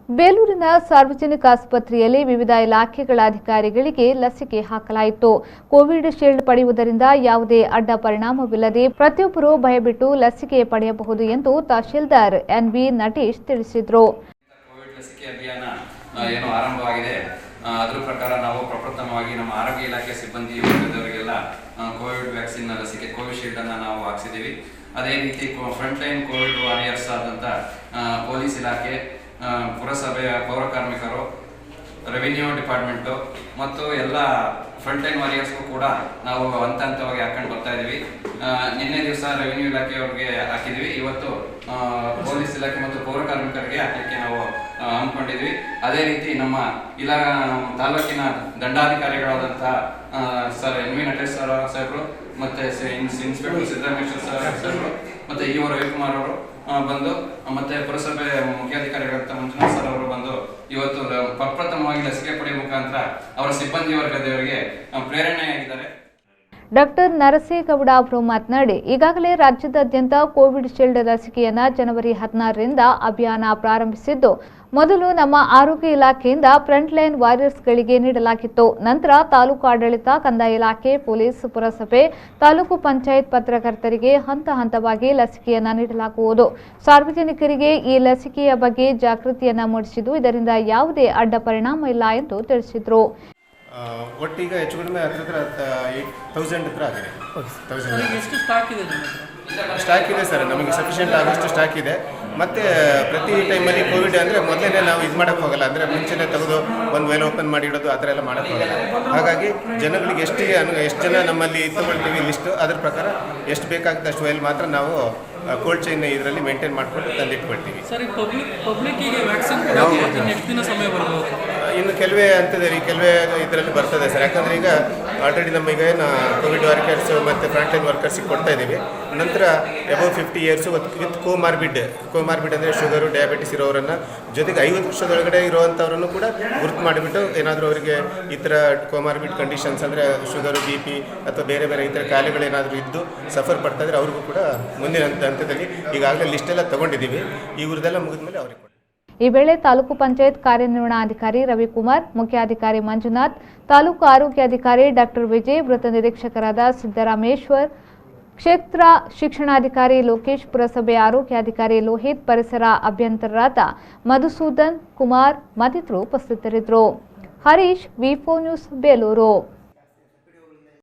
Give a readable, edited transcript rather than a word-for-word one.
ಬೇಲೂರಿನ ಸಾರ್ವಜನಿಕ ಆಸ್ಪತ್ರೆಯಲ್ಲಿ ವಿವಿಧ ಇಲಾಖೆಗಳ ಅಧಿಕಾರಿಗಳಿಗೆ ಲಸಿಕೆ ಹಾಕಲಾಯಿತು. ಕೋವಿಡ್ ಶೀಲ್ಡ್ ಪಡೆಯುವುದರಿಂದ ಯಾವುದೇ ಅಡ್ಡ ಪರಿಣಾಮವಿಲ್ಲದೆ ಪ್ರತಿಯೊಬ್ಬರು ಭಯಬಿಟ್ಟು ಲಸಿಕೆ ಪಡೆಯಬಹುದು ಎಂದು ತಹಶೀಲ್ದಾರ್ ಎನ್.ಬಿ. ನಟೇಶ್ ತಿಳಿಸಿದರು. ಕೋವಿಡ್ ಲಸಿಕೆ ಅಭಿಯಾನ ಏನು ಆರಂಭವಾಗಿದೆ ಅದರ ಪ್ರಕಾರ ನಾವು ಪ್ರಪ್ರಥಮವಾಗಿ ನಮ್ಮ ಆರೋಗ್ಯ ಇಲಾಖೆ ಸಿಬ್ಬಂದಿ ವರ್ಗದವರಿಗೆಲ್ಲ ಕೋವಿಡ್ ವ್ಯಾಕ್ಸಿನ್ ಲಸಿಕೆ ಕೋವಿಶೀಲ್ಡ್ ಅನ್ನು ನಾವು ಹಾಕಿಸಿದ್ದೀವಿ. ಅದೇ ರೀತಿ ಫ್ರಂಟ್ ಲೈನ್ ಕೋವಿಡ್ ವಾರಿಯರ್ಸ್ ಆದಂಥ ಪೊಲೀಸ್ ಇಲಾಖೆ, ಪುರಸಭೆಯ ಪೌರ ಕಾರ್ಮಿಕರು, ರೆವಿನ್ಯೂ ಡಿಪಾರ್ಟ್ಮೆಂಟು ಮತ್ತು ಎಲ್ಲ ಫ್ರಂಟ್ ಲೈನ್ ವಾರಿಯರ್ಸ್ಗೂ ಕೂಡ ನಾವು ಹಂತ ಹಂತವಾಗಿ ಹಾಕೊಂಡು ಬರ್ತಾ ಇದ್ದೀವಿ. ನಿನ್ನೆ ದಿವಸ ರೆವಿನ್ಯೂ ಇಲಾಖೆಯವ್ರಿಗೆ ಹಾಕಿದ್ವಿ, ಇವತ್ತು ಪೊಲೀಸ್ ಇಲಾಖೆ ಮತ್ತು ಪೌರ ಕಾರ್ಮಿಕರಿಗೆ ಹಾಕಲಿಕ್ಕೆ ನಾವು ಹಮ್ಮಿಕೊಂಡಿದ್ವಿ. ಅದೇ ರೀತಿ ನಮ್ಮ ತಾಲೂಕಿನ ದಂಡಾಧಿಕಾರಿಗಳಾದಂಥ ಸರ್ ಎನ್.ವಿ. ನಟೇಶ್ ಸರ್ ಸಾಹೇಬರು ಮತ್ತು ಇನ್ಸ್ಪೆಕ್ಟರ್ ಸಿದ್ದರಾಮೇಶ್ವರ ಸಾಹೇಬರು ಮತ್ತು ಇ.ಒ. ರವಿಕುಮಾರ್ ಅವರು ಬಂದು ಮತ್ತೆ ಪುರಸಭೆ ಮುಖ್ಯಾಧಿಕಾರಿಗಳಾದ ಮಂಜುನಾಥ್ ಸರ್ ಅವರು ಬಂದು ಇವತ್ತು ಪ್ರಪ್ರಥಮವಾಗಿ ಲಸಿಕೆ ಪಡೆಯುವ ಮುಖಾಂತರ ಅವರ ಸಿಬ್ಬಂದಿ ವರ್ಗದವರಿಗೆ ಪ್ರೇರಣೆಯಾಗಿದ್ದಾರೆ. ಡಾಕ್ಟರ್ ನರಸೇಗೌಡ ಅವರು ಮಾತನಾಡಿ, ಈಗಾಗಲೇ ರಾಜ್ಯದಾದ್ಯಂತ ಕೋವಿಡ್ ಶೀಲ್ಡ್ ಲಸಿಕೆಯನ್ನು ಜನವರಿ 16ರಿಂದ ಅಭಿಯಾನ ಪ್ರಾರಂಭಿಸಿದ್ದು, ಮೊದಲು ನಮ್ಮ ಆರೋಗ್ಯ ಇಲಾಖೆಯಿಂದ ಫ್ರಂಟ್ ಲೈನ್ ವಾರಿಯರ್ಸ್ಗಳಿಗೆ ನೀಡಲಾಗಿತ್ತು. ನಂತರ ತಾಲೂಕು ಆಡಳಿತ, ಕಂದಾಯ ಇಲಾಖೆ, ಪೊಲೀಸ್, ಪುರಸಭೆ, ತಾಲೂಕು ಪಂಚಾಯತ್ ಪತ್ರಕರ್ತರಿಗೆ ಹಂತ ಹಂತವಾಗಿ ಲಸಿಕೆಯನ್ನು ನೀಡಲಾಗುವುದು. ಸಾರ್ವಜನಿಕರಿಗೆ ಈ ಲಸಿಕೆಯ ಬಗ್ಗೆ ಜಾಗೃತಿಯನ್ನು ಮೂಡಿಸಿದ್ದು, ಇದರಿಂದ ಯಾವುದೇ ಅಡ್ಡ ಪರಿಣಾಮ ಇಲ್ಲ ಎಂದು ತಿಳಿಸಿದರು. ಒಟ್ಟೀಗ ಹೆಚ್ಚು ಕಡಿಮೆ 1000 ಹತ್ರ ಆಗಿದೆ. ಎಷ್ಟು ಸ್ಟಾಕ್ ಇದೆ? ಸ್ಟಾಕ್ ಇದೆ ಸರ್, ನಮಗೆ ಸಫಿಷಿಯೆಂಟ್ ಆಗೋಷ್ಟು ಸ್ಟಾಕ್ ಇದೆ. ಮತ್ತು ಪ್ರತಿ ಟೈಮಲ್ಲಿ ಕೋವಿಡ್ ಅಂದರೆ ಮೊದಲೇ ನಾವು ಇದು ಮಾಡೋಕ್ಕೆ ಹೋಗಲ್ಲ, ಅಂದರೆ ಮುಂಚೆನೇ ತೆಗೆದು ಒಂದು ವೇಲ್ ಓಪನ್ ಮಾಡಿ ಇಡೋದು ಆ ಥರ ಎಲ್ಲ ಮಾಡೋಕ್ಕೆ ಹೋಗಲ್ಲ. ಹಾಗಾಗಿ ಜನಗಳಿಗೆ ಎಷ್ಟು ಜನ ನಮ್ಮಲ್ಲಿ ತೊಗೊಳ್ತೀವಿ ಲಿಸ್ಟು, ಅದ್ರ ಪ್ರಕಾರ ಎಷ್ಟು ಬೇಕಾಗುತ್ತೆ ಅಷ್ಟು ವೇಲ್ ಮಾತ್ರ ನಾವು ಕೋಲ್ಡ್ ಚೈನ್ ಇದರಲ್ಲಿ ಮೇಂಟೈನ್ ಮಾಡಿಕೊಂಡು ತಂದಿಟ್ಕೊಳ್ತೀವಿ. ಸರಿ, ಪಬ್ಲಿಕ್ಕಿಗೆ ವ್ಯಾಕ್ಸಿನ್ ಎಷ್ಟು ದಿನ ಸಮಯ ಬರ್ಬೋದು? ಇನ್ನು ಕೆಲವೇ ಹಂತದಲ್ಲಿ ಕೆಲವೇ ಇದರಲ್ಲಿ ಬರ್ತದೆ ಸರ್. ಯಾಕಂದರೆ ಈಗ ಆಲ್ರೆಡಿ ನಮೀಗ ಕೋವಿಡ್ ವರ್ಕರ್ಸು ಮತ್ತು ಫ್ರಂಟ್ ಲೈನ್ ವರ್ಕರ್ಸಿಗೆ ಕೊಡ್ತಾ ಇದ್ದೀವಿ. ನಂತರ ಅಬೌವ್ 50 ಇಯರ್ಸು ವಿತ್ ಕೋಮಾರ್ಬಿಡ್ ಅಂದರೆ ಶುಗರು, ಡಯಾಬಿಟಿಸ್ ಇರೋರನ್ನು, ಜೊತೆಗೆ 50 ವರ್ಷದೊಳಗಡೆ ಇರೋವಂಥವ್ರನ್ನು ಕೂಡ ಗುರುತು ಮಾಡಿಬಿಟ್ಟು ಏನಾದರೂ ಅವರಿಗೆ ಈ ಥರ ಕೋಮಾರ್ಬಿಡ್ ಕಂಡೀಷನ್ಸ್ ಅಂದರೆ ಶುಗರು, BP ಅಥವಾ ಬೇರೆ ಬೇರೆ ಈ ಥರ ಕಾಯಿಲೆಗಳೇನಾದರೂ ಇದ್ದು ಸಫರ್ ಪಡ್ತಾ ಇದ್ರೆ ಅವ್ರಿಗೂ ಕೂಡ ಮುಂದಿನ ಹಂತದಲ್ಲಿ ಈಗಾಗಲೇ ಲಿಸ್ಟೆಲ್ಲ ತೊಗೊಂಡಿದ್ದೀವಿ. ಇವ್ರದ್ದೆಲ್ಲ ಮುಗಿದ ಮೇಲೆ ಅವ್ರಿಗೆ ಕೊಡಿ. ಈ ವೇಳೆ ತಾಲೂಕು ಪಂಚಾಯತ್ ಕಾರ್ಯನಿರ್ವಹಣಾಧಿಕಾರಿ ರವಿಕುಮಾರ್, ಮುಖ್ಯಾಧಿಕಾರಿ ಮಂಜುನಾಥ್, ತಾಲೂಕು ಆರೋಗ್ಯಾಧಿಕಾರಿ ಡಾಕ್ಟರ್ ವಿಜಯ್, ವೃತ್ತ ನಿರೀಕ್ಷಕರಾದ ಸಿದ್ದರಾಮೇಶ್ವರ್, ಕ್ಷೇತ್ರ ಶಿಕ್ಷಣಾಧಿಕಾರಿ ಲೋಕೇಶ್, ಪುರಸಭೆ ಆರೋಗ್ಯಾಧಿಕಾರಿ ಲೋಹಿತ್, ಪರಿಸರ ಅಭಿಯಂತರರಾದ ಮಧುಸೂದನ್ ಕುಮಾರ್ ಮತ್ತಿತರರು ಉಪಸ್ಥಿತರಿದ್ದರು. ಹರೀಶ್, ವಿ4 ನ್ಯೂಸ್, ಬೇಲೂರು.